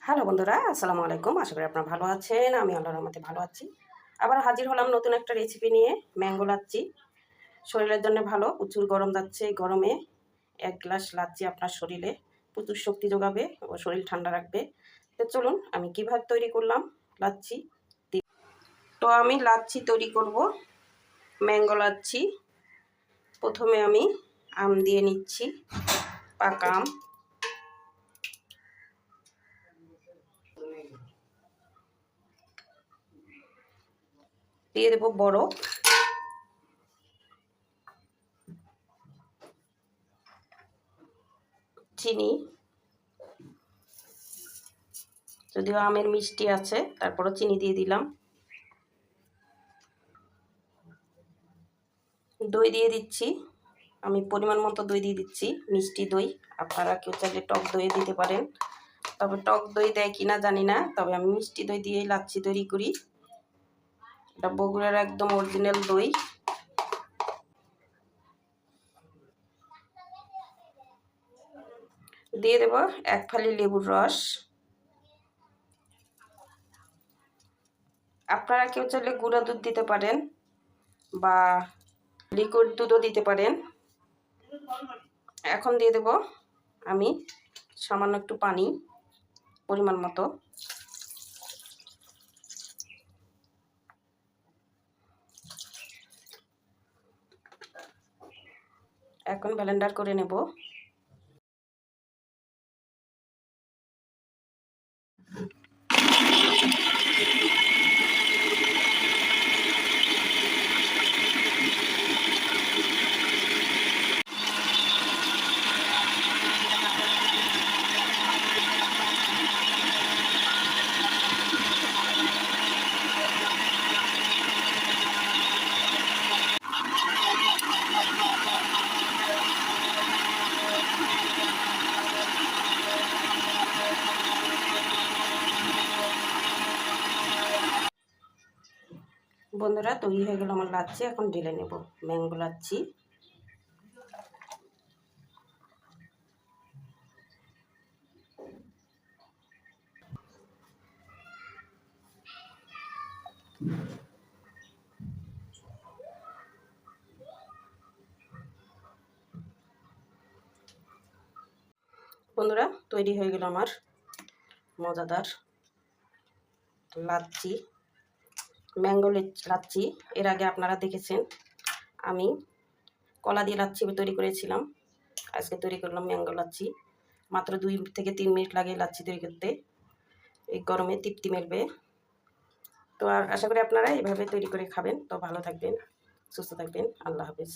Hello বন্ধুরা, আসসালামু আলাইকুম। আশা করি আপনারা ভালো আছেন। আমি আল্লাহর রহমতে ভালো আছি। আবার হাজির হলাম নতুন একটা রেসিপি নিয়ে, ম্যাঙ্গো লাচ্ছি। শরীরের জন্য ভালো, প্রচুর গরম যাচ্ছে। এই গরমে 1 গ্লাস লাচ্ছি আপনার শরীরে প্রচুর শক্তি যোগাবে ও শরীর ঠান্ডা রাখবে। তো চলুন আমি কীভাবে তৈরি করলাম লাচ্ছি। তো আমি লাচ্ছি তৈরি করব, ম্যাঙ্গো লাচ্ছি। প্রথমে আমি আম দিয়ে নিচ্ছি, পাকা আম। দিয়ে দেবো বরফ, চিনি, যদিও আমের মিষ্টি আছে তারপরও চিনি দিয়ে দিলাম। দই দিয়ে দিচ্ছি, আমি পরিমাণ মতো দই দিয়ে দিচ্ছি, মিষ্টি দই। আপনারা কেউ চাইলে টক দই দিতে পারেন, তবে টক দই দেয় কিনা জানি না, তবে আমি মিষ্টি দই দিয়েই লাচ্ছি তৈরি করি। এটা বগুড়ার একদম অরিজিনাল দই। দিয়ে দেব 1 ফালি লেবুর রস। আপনারা কেউ চাইলে গুঁড়া দুধ দিতে পারেন বা লিকুইড দুধও দিতে পারেন। এখন দিয়ে দেব আমি সামান্য একটু পানি, পরিমাণ মতো। এখন ব্লেন্ডার করে নেব। বন্ধুরা, তৈরি হয়ে গেল আমার লাচ্ছি। এখন ঢেলে নেব ম্যাঙ্গো লাচ্ছি। বন্ধুরা, তৈরি হয়ে গেল আমার মজাদার লাচ্ছি, ম্যাঙ্গো লাচ্ছি। এর আগে আপনারা দেখেছেন আমি কলা দিয়ে লাচ্ছি তৈরি করেছিলাম। আজকে তৈরি করলাম ম্যাঙ্গো লাচ্ছি। মাত্র 2 থেকে 3 মিনিট লাগে লাচ্ছি তৈরি করতে। এই গরমে তৃপ্তি মেলবে। তো আর আশা করি আপনারা এভাবে তৈরি করে খাবেন। তো ভালো থাকবেন, সুস্থ থাকবেন। আল্লাহ হাফেজ।